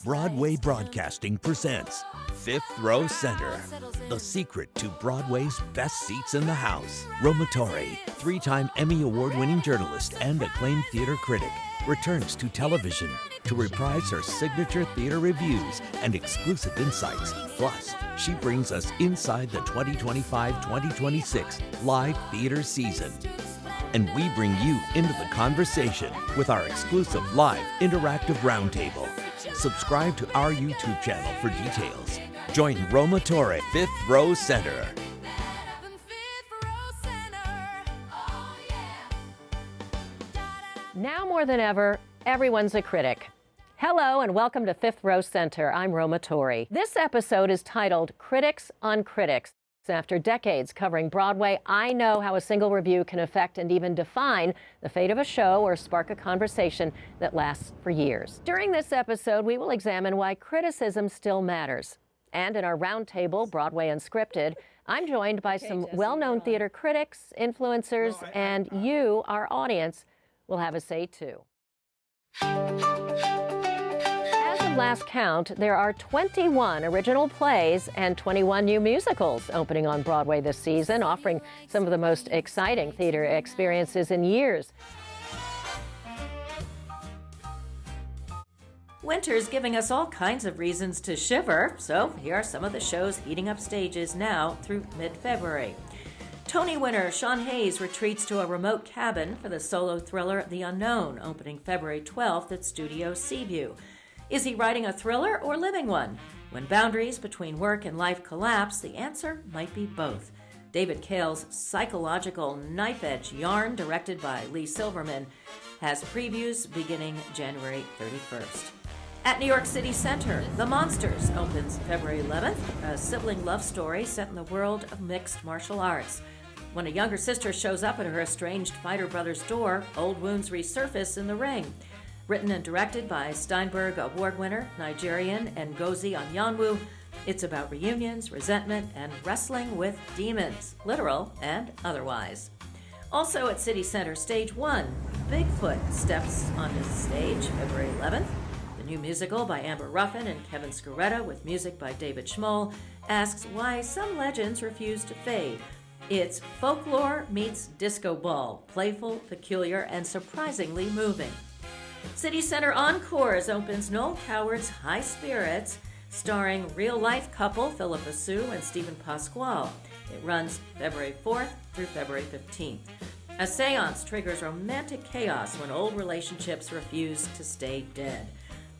Broadway Broadcasting presents Fifth Row Center, the secret to Broadway's best seats in the house. Roma Torre, three-time Emmy Award-winning journalist and acclaimed theater critic, returns to television to reprise her signature theater reviews and exclusive insights. Plus, she brings us inside the 2025-2026 live theater season. And we bring you into the conversation with our exclusive live interactive roundtable. Subscribe to our YouTube channel for details. Join Roma Torre, Fifth Row Center. Now more than ever, everyone's a critic. Hello and welcome to Fifth Row Center. I'm Roma Torre. This episode is titled Critics on Critics. After decades covering Broadway, I know how a single review can affect and even define the fate of a show or spark a conversation that lasts for years. During this episode, we will examine why criticism still matters. And in our roundtable, Broadway Unscripted, I'm joined by some well-known theater critics, influencers, and you, our audience, will have a say too. Last count, there are 21 original plays and 21 new musicals opening on Broadway this season, offering some of the most exciting theater experiences in years. Winter's giving us all kinds of reasons to shiver, so here are some of the shows heating up stages now through mid-February. Tony winner Sean Hayes retreats to a remote cabin for the solo thriller The Unknown, opening February 12th at Studio Seaview. Is he writing a thriller or living one? When boundaries between work and life collapse, the answer might be both. David Cale's psychological knife-edge yarn, directed by Lee Silverman, has previews beginning January 31st. At New York City Center, The Monsters opens February 11th, a sibling love story set in the world of mixed martial arts. When a younger sister shows up at her estranged fighter brother's door, old wounds resurface in the ring. Written and directed by Steinberg Award winner Nigerian Ngozi Anyanwu, it's about reunions, resentment, and wrestling with demons, literal and otherwise. Also at City Center, Stage 1, Bigfoot steps on his stage February 11th. The new musical by Amber Ruffin and Kevin Scaretta, with music by David Schmoll, asks why some legends refuse to fade. It's folklore meets disco ball, playful, peculiar, and surprisingly moving. City Center Encores opens Noel Coward's High Spirits, starring real-life couple Philippa Sue and Stephen Pasquale. It runs February 4th through February 15th. A seance triggers romantic chaos when old relationships refuse to stay dead.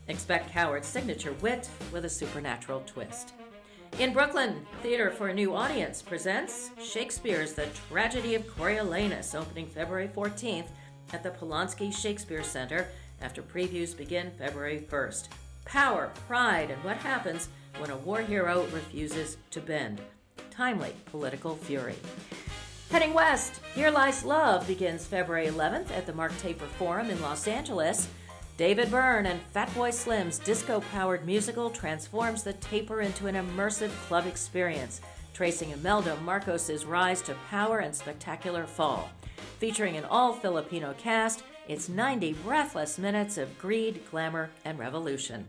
Expect Coward's signature wit with a supernatural twist. In Brooklyn, Theater for a New Audience presents Shakespeare's The Tragedy of Coriolanus, opening February 14th at the Polanski Shakespeare Center, after previews begin February 1st. Power, pride, and what happens when a war hero refuses to bend. Timely political fury. Heading west, Here Lies Love begins February 11th at the Mark Taper Forum in Los Angeles. David Byrne and Fatboy Slim's disco-powered musical transforms the Taper into an immersive club experience, tracing Imelda Marcos's rise to power and spectacular fall. Featuring an all-Filipino cast, it's 90 breathless minutes of greed, glamour, and revolution.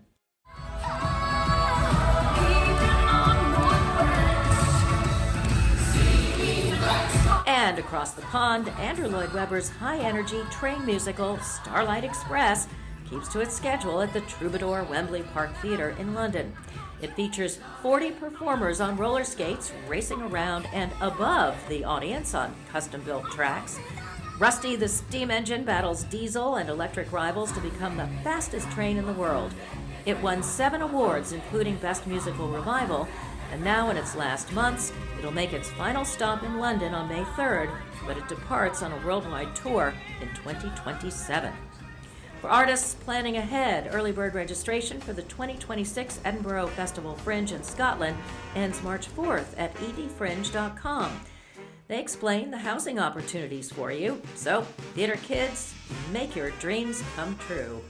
And across the pond, Andrew Lloyd Webber's high-energy train musical Starlight Express keeps to its schedule at the Troubadour Wembley Park Theatre in London. It features 40 performers on roller skates racing around and above the audience on custom-built tracks. Rusty the Steam Engine battles diesel and electric rivals to become the fastest train in the world. It won 7 awards, including Best Musical Revival, and now in its last months, it'll make its final stop in London on May 3rd, but it departs on a worldwide tour in 2027. For artists planning ahead, early bird registration for the 2026 Edinburgh Festival Fringe in Scotland ends March 4th at edfringe.com. They explain the housing opportunities for you. So, theater kids, make your dreams come true.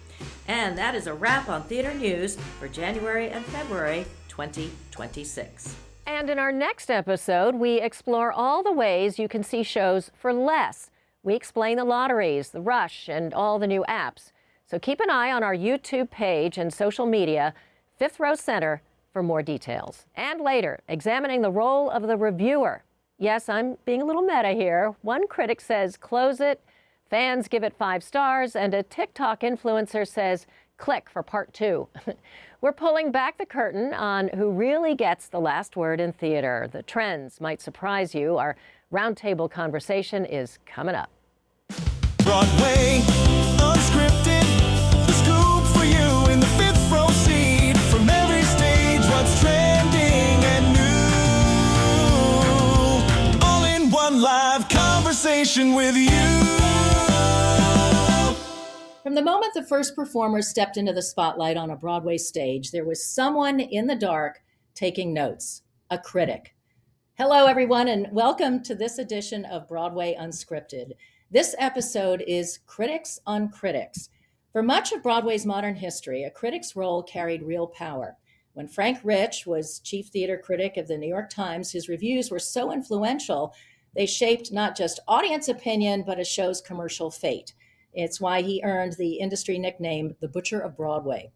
And that is a wrap on theater news for January and February 2026. And in our next episode, we explore all the ways you can see shows for less. We explain the lotteries, the rush, and all the new apps. So keep an eye on our YouTube page and social media, Fifth Row Center, for more details. And later, examining the role of the reviewer. Yes, I'm being a little meta here. One critic says, close it. Fans give it 5 stars. And a TikTok influencer says, click for part 2. We're pulling back the curtain on who really gets the last word in theater. The trends might surprise you. Our roundtable conversation is coming up. Broadway, unscripted, the scoop for you in the fifth row seat. From every stage, what's trending and new. All in one live conversation with you. From the moment the first performers stepped into the spotlight on a Broadway stage, there was someone in the dark taking notes, a critic. Hello, everyone, and welcome to this edition of Broadway Unscripted. This episode is Critics on Critics. For much of Broadway's modern history, a critic's role carried real power. When Frank Rich was chief theater critic of the New York Times, his reviews were so influential, they shaped not just audience opinion, but a show's commercial fate. It's why he earned the industry nickname, the Butcher of Broadway.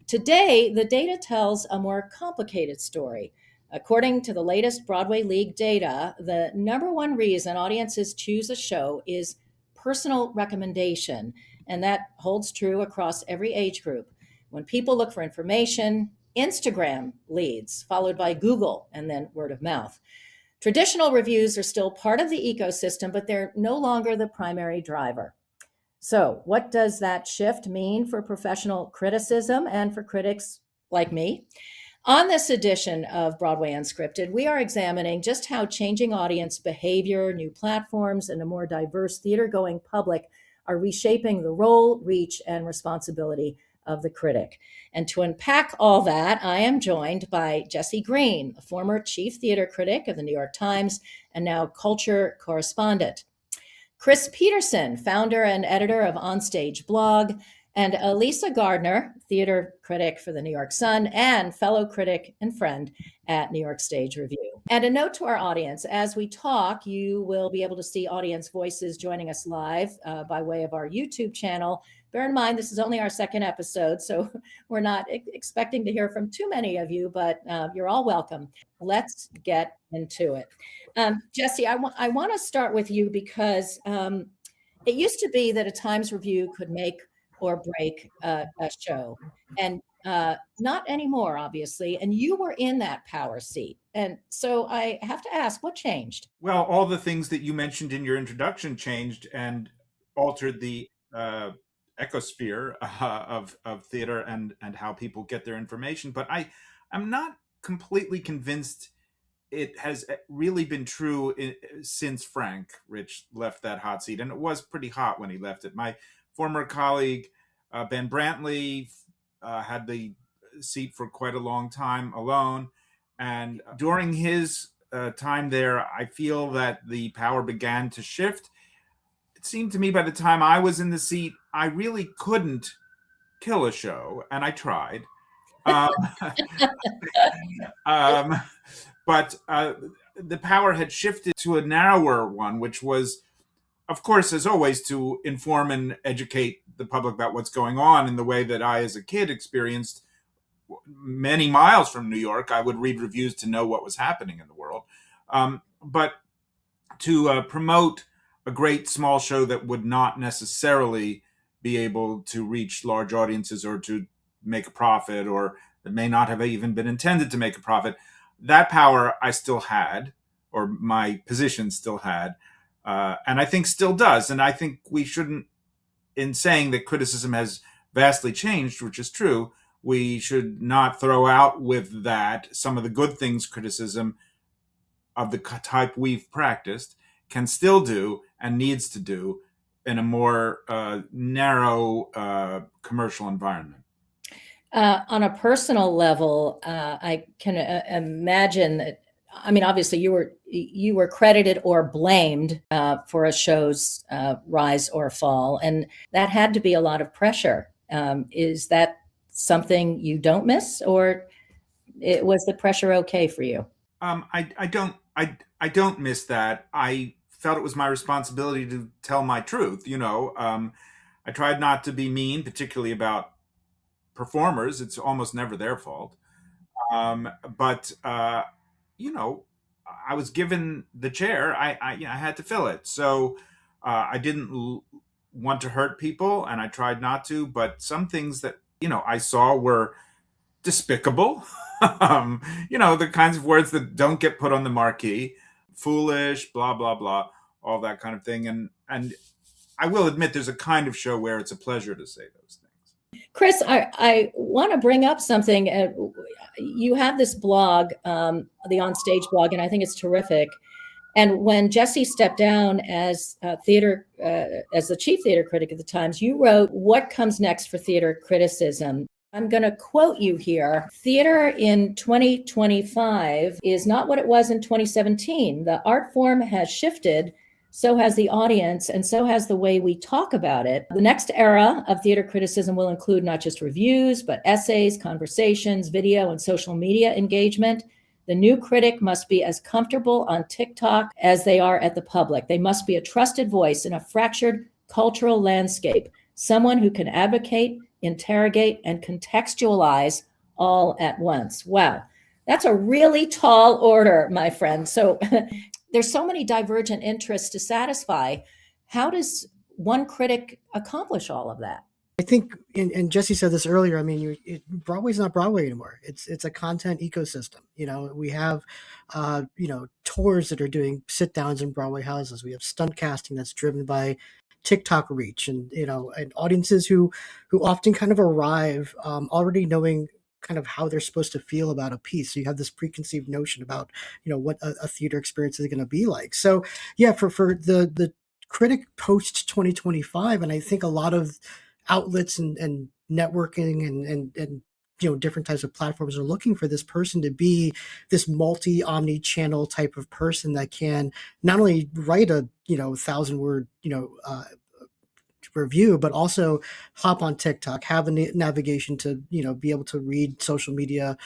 Today, the data tells a more complicated story. According to the latest Broadway League data, the number one reason audiences choose a show is personal recommendation, and that holds true across every age group. When people look for information, Instagram leads, followed by Google, and then word of mouth. Traditional reviews are still part of the ecosystem, but they're no longer the primary driver. So what does that shift mean for professional criticism and for critics like me? On this edition of Broadway Unscripted, we are examining just how changing audience behavior, new platforms, and a more diverse theater-going public are reshaping the role, reach, and responsibility of the critic. And to unpack all that, I am joined by Jesse Green, a former chief theater critic of the New York Times and now culture correspondent. Chris Peterson, founder and editor of OnStage Blog, and Elysa Gardner, theater critic for the New York Sun and fellow critic and friend at New York Stage Review. And a note to our audience, as we talk, you will be able to see audience voices joining us live by way of our YouTube channel. Bear in mind, this is only our second episode, so we're not expecting to hear from too many of you, but you're all welcome. Let's get into it. Jesse, I want to start with you because it used to be that a Times review could make or break a show, and not anymore, obviously. And you were in that power seat. And so I have to ask, what changed? Well, all the things that you mentioned in your introduction changed and altered the ecosphere of theater and how people get their information. But I'm not completely convinced it has really been true since Frank Rich left that hot seat. And it was pretty hot when he left it. My former colleague, Ben Brantley, had the seat for quite a long time alone. And during his time there, I feel that the power began to shift. It seemed to me by the time I was in the seat, I really couldn't kill a show, and I tried. But the power had shifted to a narrower one, which was, of course, as always, to inform and educate the public about what's going on in the way that I, as a kid, experienced many miles from New York. I would read reviews to know what was happening in the world. But to promote a great small show that would not necessarily be able to reach large audiences or to make a profit, or that may not have even been intended to make a profit, that power I still had, or my position still had, and I think still does. And I think we shouldn't, in saying that criticism has vastly changed, which is true, we should not throw out with that some of the good things criticism of the type we've practiced can still do and needs to do in a more narrow commercial environment. On a personal level, I can imagine that. I mean, obviously, you were credited or blamed for a show's rise or fall, and that had to be a lot of pressure. Is that something you don't miss, or was the pressure okay for you? I don't miss that. I felt it was my responsibility to tell my truth. I I tried not to be mean, particularly about performers. It's almost never their fault. But you know, I was given the chair. I had to fill it. So I didn't want to hurt people, and I tried not to. But some things that I saw were despicable. The kinds of words that don't get put on the marquee, foolish, blah blah blah, all that kind of thing. And I will admit, there's a kind of show where it's a pleasure to say those things. Chris, I want to bring up something. You have this blog, the OnStage blog, and I think it's terrific. And when Jesse stepped down as as the chief theater critic at the Times, you wrote, "What comes next for theater criticism?" I'm going to quote you here. "Theater in 2025 is not what it was in 2017. The art form has shifted. So has the audience, and so has the way we talk about it. The next era of theater criticism will include not just reviews, but essays, conversations, video, and social media engagement. The new critic must be as comfortable on TikTok as they are at the public. They must be a trusted voice in a fractured cultural landscape, someone who can advocate, interrogate, and contextualize all at once." Wow, that's a really tall order, my friend. So there's so many divergent interests to satisfy. How does one critic accomplish all of that? I think, and Jesse said this earlier, I mean, Broadway's not Broadway anymore. It's a content ecosystem. We have, tours that are doing sit downs in Broadway houses. We have stunt casting that's driven by TikTok reach, and audiences who often kind of arrive already knowing kind of how they're supposed to feel about a piece. So you have this preconceived notion about what a theater experience is going to be like. So yeah, for the critic post 2025, and I think a lot of outlets and networking and different types of platforms are looking for this person to be this omni-channel type of person that can not only write a 1,000-word review, but also hop on TikTok, have a navigation to be able to read social media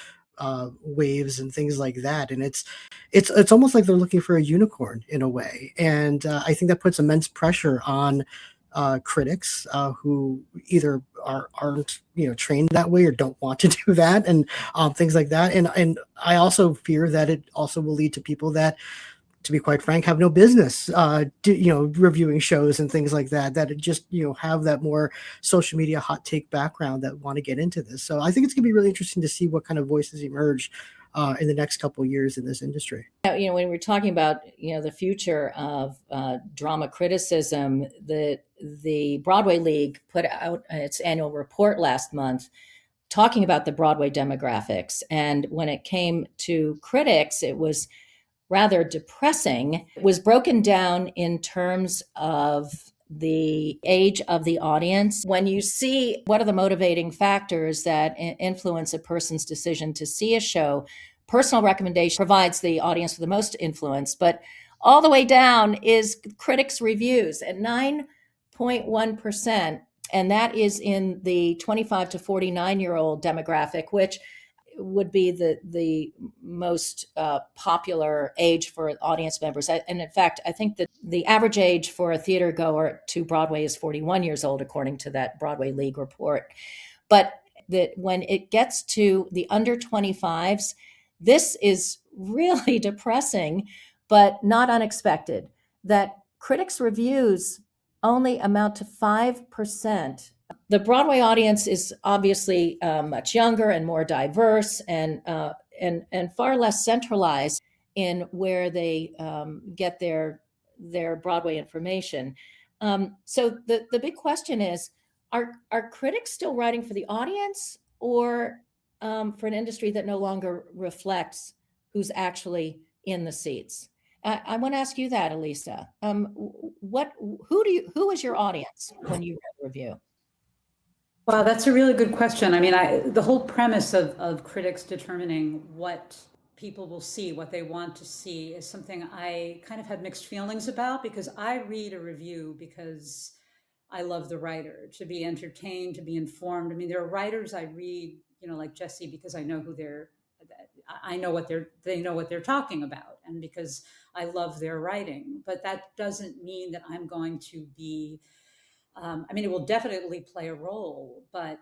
waves and things like that. And it's almost like they're looking for a unicorn in a way. And I think that puts immense pressure on critics who either aren't trained that way or don't want to do that, and things like that. And I also fear that it also will lead to people that, to be quite frank, have no business reviewing shows and things like that it just have that more social media hot take background that want to get into this. So I think it's gonna be really interesting to see what kind of voices emerge in the next couple of years in this industry. When we're talking about the future of drama criticism, the Broadway League put out its annual report last month talking about the Broadway demographics, and when it came to critics, it was rather depressing. It was broken down in terms of the age of the audience. When you see what are the motivating factors that influence a person's decision to see a show, personal recommendation provides the audience with the most influence, but all the way down is critics' reviews at 9.1%. And that is in the 25 to 49-year-old demographic, which would be the most popular age for audience members. And in fact, I think that the average age for a theater goer to Broadway is 41 years old, according to that Broadway League report. But when it gets to the under 25s, this is really depressing, but not unexpected, that critics' reviews only amount to 5%. The Broadway audience is obviously much younger and more diverse and far less centralized in where they get their Broadway information. So the big question is, are critics still writing for the audience, or for an industry that no longer reflects who's actually in the seats? I want to ask you that, Elysa. Who is your audience when you read a review? Wow, that's a really good question. I mean, the whole premise of critics determining what people will see, what they want to see, is something I kind of had mixed feelings about, because I read a review because I love the writer, to be entertained, to be informed. I mean, there are writers I read, like Jesse, because I know they know what they're talking about, and because I love their writing. But that doesn't mean that I'm going to be I mean, it will definitely play a role, but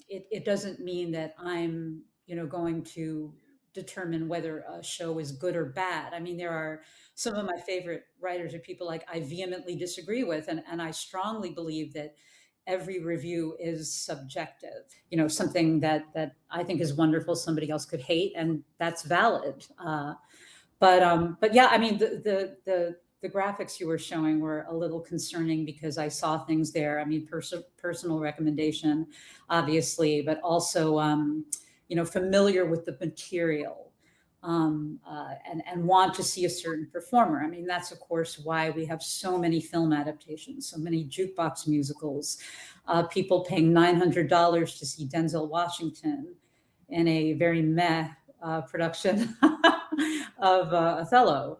it doesn't mean that I'm, going to determine whether a show is good or bad. I mean, there are some of my favorite writers are people like I vehemently disagree with, and I strongly believe that every review is subjective. Something that I think is wonderful, somebody else could hate, and that's valid. But yeah, I mean, the graphics you were showing were a little concerning because I saw things there. I mean, personal recommendation, obviously, but also, familiar with the material, and want to see a certain performer. I mean, that's of course why we have so many film adaptations, so many jukebox musicals, people paying $900 to see Denzel Washington in a very meh production of Othello.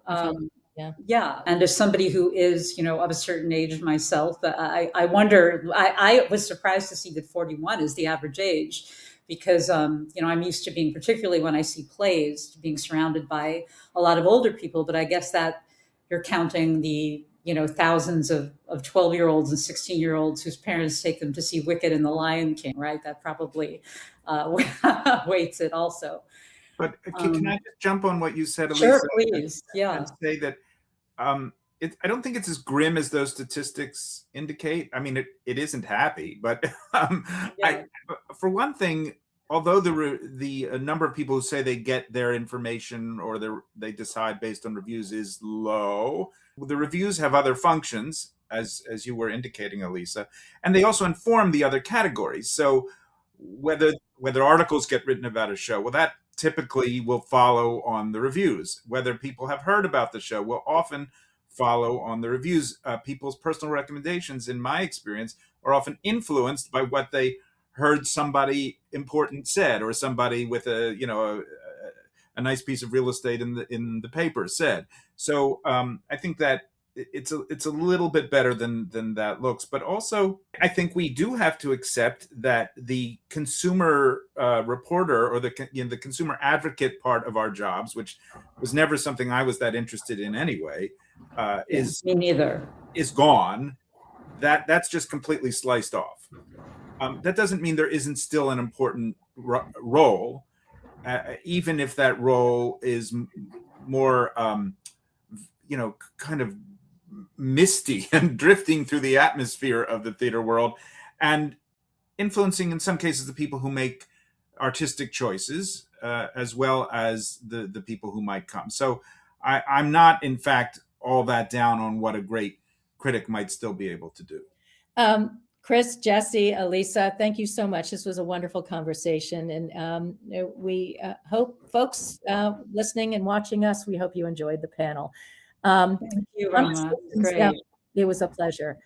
Yeah. And as somebody who is, of a certain age myself, I wonder, I was surprised to see that 41 is the average age because, I'm used to being, particularly when I see plays, being surrounded by a lot of older people. But I guess that you're counting the, thousands of 12-year-olds and 16-year-olds whose parents take them to see Wicked and The Lion King, right? That probably weights it also. But can I just jump on what you said, Elysa? Sure, please. Yeah. And say that I don't think it's as grim as those statistics indicate. I mean, it isn't happy, but for one thing, although the number of people who say they get their information or they decide based on reviews is low, the reviews have other functions, as you were indicating, Elysa, and they also inform the other categories. So whether articles get written about a show, well, that typically will follow on the reviews. Whether people have heard about the show will often follow on the reviews. People's personal recommendations, in my experience, are often influenced by what they heard somebody important said, or somebody with a nice piece of real estate in the paper said. So I think that it's a little bit better than that looks. But also, I think we do have to accept that the consumer reporter or the consumer advocate part of our jobs, which was never something I was that interested in anyway, me neither, is gone. That's just completely sliced off. That doesn't mean there isn't still an important role, even if that role is more, kind of misty and drifting through the atmosphere of the theater world and influencing, in some cases, the people who make artistic choices, as well as the people who might come. So I'm not, in fact, all that down on what a great critic might still be able to do. Chris, Jesse, Elysa, thank you so much. This was a wonderful conversation. And we hope folks listening and watching us, we hope you enjoyed the panel. Thank you, Roma. Great. It was a pleasure.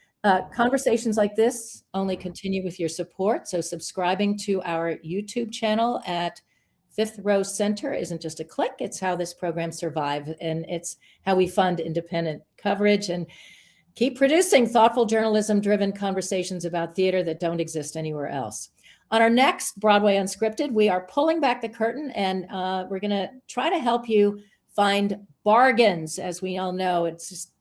Conversations like this only continue with your support. So subscribing to our YouTube channel at Fifth Row Center isn't just a click. It's how this program survives, and it's how we fund independent coverage and keep producing thoughtful journalism-driven conversations about theater that don't exist anywhere else. On our next Broadway Unscripted, we are pulling back the curtain, and we're going to try to help you find bargains. As we all know, it's just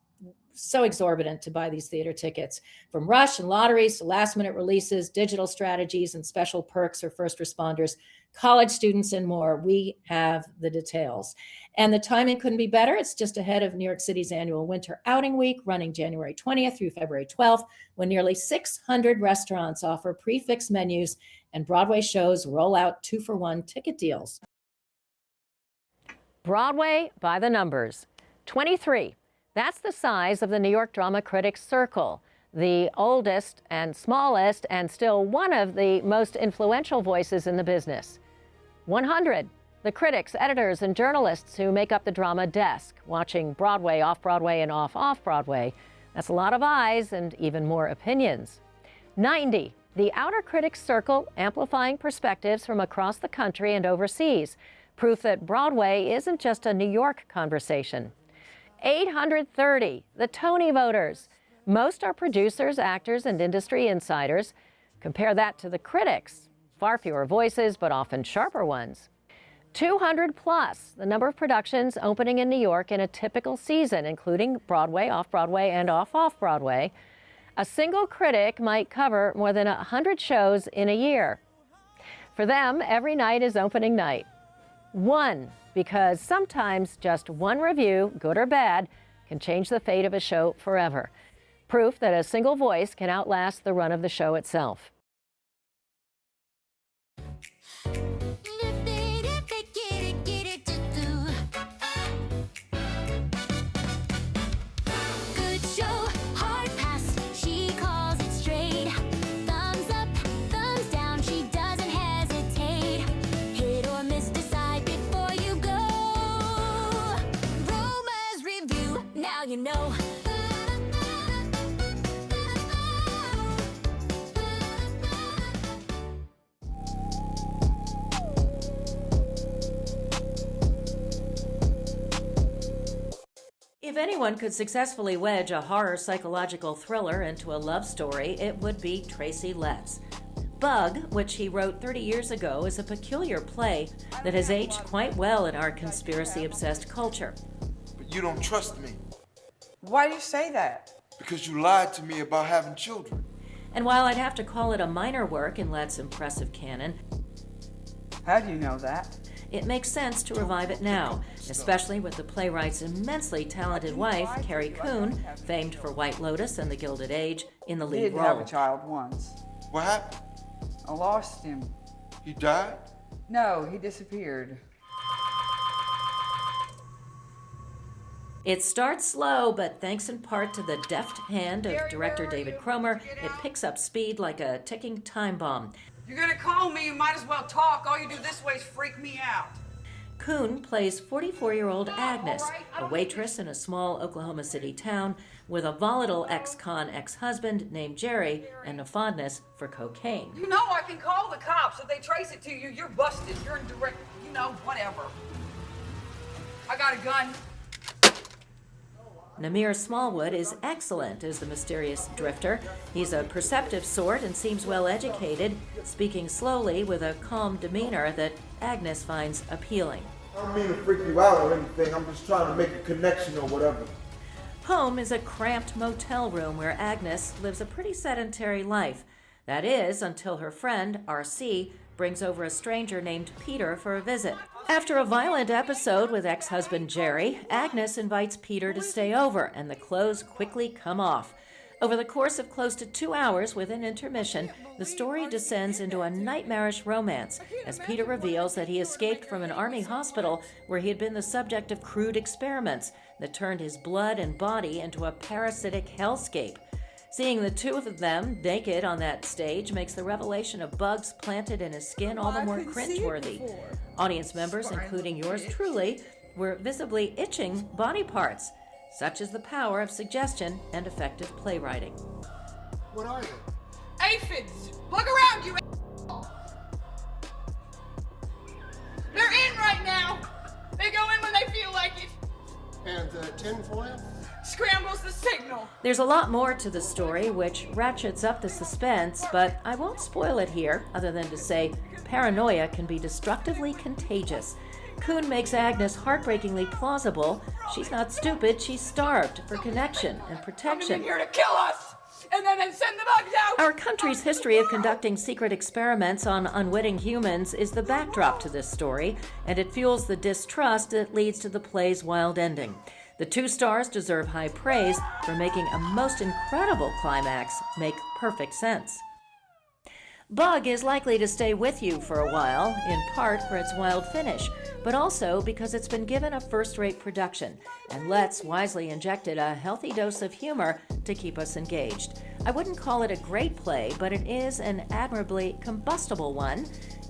so exorbitant to buy these theater tickets, from rush and lotteries to last-minute releases, digital strategies, and special perks for first responders, college students, and more. We have the details. And the timing couldn't be better. It's just ahead of New York City's annual Winter Outing Week, running January 20th through February 12th, when nearly 600 restaurants offer prefix menus and Broadway shows roll out 2-for-1 ticket deals. Broadway by the numbers. 23. That's the size of the New York Drama Critics Circle, the oldest and smallest and still one of the most influential voices in the business. 100. The critics, editors, and journalists who make up the drama desk, watching Broadway, off-Broadway, and off-Broadway. That's a lot of eyes and even more opinions. 90. The Outer Critics Circle, amplifying perspectives from across the country and overseas. Proof that Broadway isn't just a New York conversation. 830. The Tony voters. Most are producers, actors, and industry insiders. Compare that to the critics. Far fewer voices, but often sharper ones. 200 plus, the number of productions opening in New York in a typical season, including Broadway, off-Broadway, and off-Broadway. A single critic might cover more than 100 shows in a year. For them, every night is opening night. One, because sometimes just one review, good or bad, can change the fate of a show forever. Proof that a single voice can outlast the run of the show itself. You know. If anyone could successfully wedge a horror psychological thriller into a love story, it would be Tracy Letts. Bug, which he wrote 30 years ago, is a peculiar play that has aged quite well in our conspiracy-obsessed culture. But you don't trust me. Why do you say that? Because you lied to me about having children. And while I'd have to call it a minor work in Letts' impressive canon, how do you know that? It makes sense to revive it now, especially with the playwright's immensely talented wife, Carrie Coon, famed for White Lotus and The Gilded Age, in the lead He did role. have a child once. What happened? I lost him. He died? No, he disappeared. It starts slow, but thanks in part to the deft hand of director David Cromer, it picks up speed like a ticking time bomb. You're gonna call me, you might as well talk. All you do this way is freak me out. Coon plays 44-year-old Agnes, a waitress in a small Oklahoma City town with a volatile ex-con ex-husband named Jerry and a fondness for cocaine. You know I can call the cops. If they trace it to you, you're busted. You're in direct, whatever. I got a gun. Namir Smallwood is excellent as the mysterious drifter. He's a perceptive sort and seems well-educated, speaking slowly with a calm demeanor that Agnes finds appealing. I don't mean to freak you out or anything. I'm just trying to make a connection or whatever. Home is a cramped motel room where Agnes lives a pretty sedentary life. That is, until her friend, R.C., brings over a stranger named Peter for a visit. After a violent episode with ex-husband Jerry, Agnes invites Peter to stay over, and the clothes quickly come off. Over the course of close to 2 hours with an intermission, the story descends into a nightmarish romance as Peter reveals that he escaped from an army hospital where he had been the subject of crude experiments that turned his blood and body into a parasitic hellscape. Seeing the two of them naked on that stage makes the revelation of bugs planted in his skin all the more cringeworthy. Audience members, including yours truly, were visibly itching body parts. Such is the power of suggestion and effective playwriting. What are they? Aphids! Look around you! They're in right now! They go in when they feel like it! And tinfoil? Scrambles the signal! There's a lot more to the story, which ratchets up the suspense, but I won't spoil it here, other than to say paranoia can be destructively contagious. Coon makes Agnes heartbreakingly plausible. She's not stupid, she's starved for connection and protection. Coming in here to kill us! And then send the bugs out! Our country's history of conducting secret experiments on unwitting humans is the backdrop to this story, and it fuels the distrust that leads to the play's wild ending. The two stars deserve high praise for making a most incredible climax make perfect sense. Bug is likely to stay with you for a while, in part for its wild finish, but also because it's been given a first-rate production, and Letts wisely injected a healthy dose of humor to keep us engaged. I wouldn't call it a great play, but it is an admirably combustible one,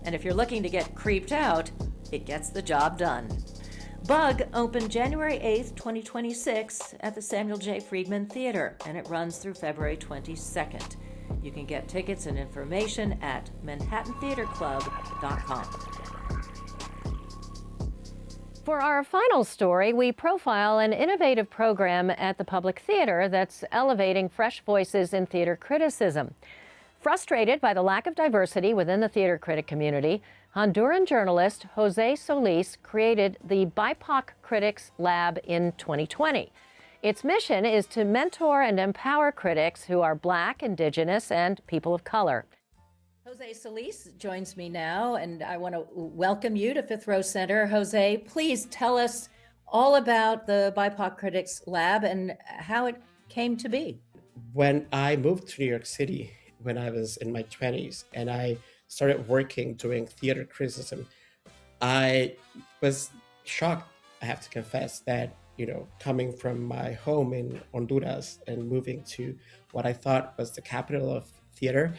and if you're looking to get creeped out, it gets the job done. Bug opened January 8th, 2026 at the Samuel J. Friedman Theater, and it runs through February 22nd. You can get tickets and information at manhattantheaterclub.com. For our final story, we profile an innovative program at the Public Theater that's elevating fresh voices in theater criticism. Frustrated by the lack of diversity within the theater critic community, Honduran journalist Jose Solís created the BIPOC Critics Lab in 2020. Its mission is to mentor and empower critics who are Black, Indigenous, and people of color. Jose Solís joins me now, and I want to welcome you to Fifth Row Center. Jose, please tell us all about the BIPOC Critics Lab and how it came to be. When I moved to New York City when I was in my 20s and I started working doing theater criticism, I was shocked, I have to confess, that, coming from my home in Honduras and moving to what I thought was the capital of theater,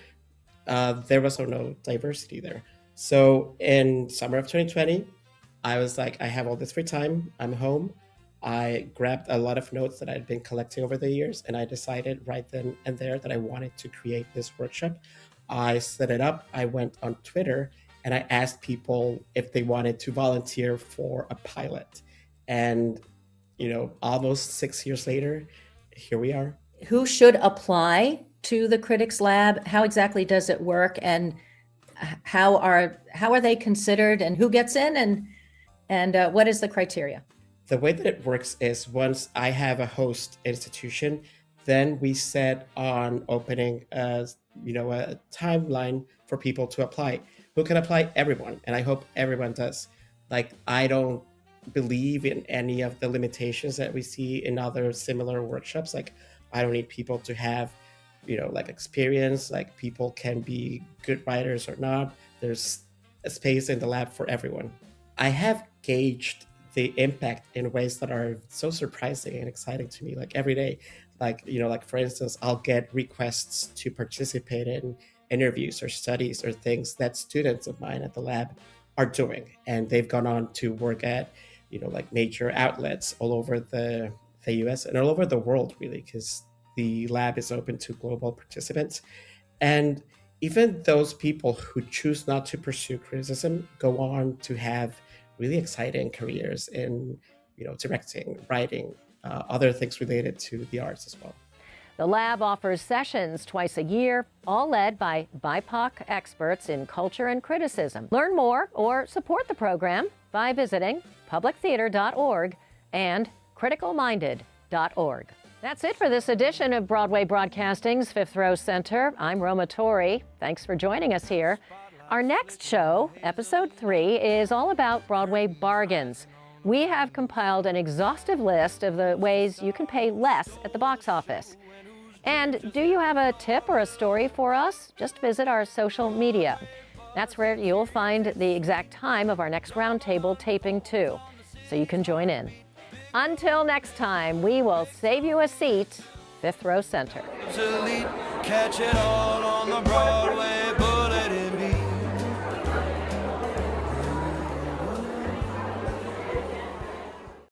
there was no diversity there. So in summer of 2020, I was like, I have all this free time, I'm home. I grabbed a lot of notes that I'd been collecting over the years, and I decided right then and there that I wanted to create this workshop. I set it up, I went on Twitter, and I asked people if they wanted to volunteer for a pilot. And, almost 6 years later, here we are. Who should apply to the Critics Lab? How exactly does it work? And how are they considered, and who gets in, and what is the criteria? The way that it works is once I have a host institution, then we set on opening a timeline for people to apply. Who can apply? Everyone. And I hope everyone does. I don't believe in any of the limitations that we see in other similar workshops. I don't need people to have, experience. People can be good writers or not. There's a space in the lab for everyone. I have gauged the impact in ways that are so surprising and exciting to me. Every day, for instance, I'll get requests to participate in interviews or studies or things that students of mine at the lab are doing. And they've gone on to work at, major outlets all over the US and all over the world, really, because the lab is open to global participants. And even those people who choose not to pursue criticism go on to have really exciting careers in, directing, writing, other things related to the arts as well. The lab offers sessions twice a year, all led by BIPOC experts in culture and criticism. Learn more or support the program by visiting publictheater.org and criticalminded.org. That's it for this edition of Broadway Broadcasting's Fifth Row Center. I'm Roma Torre. Thanks for joining us here. Our next show, episode 3, is all about Broadway bargains. We have compiled an exhaustive list of the ways you can pay less at the box office. And do you have a tip or a story for us? Just visit our social media. That's where you'll find the exact time of our next roundtable taping too, so you can join in. Until next time, we will save you a seat, Fifth Row Center. Catch it all on the Broadway.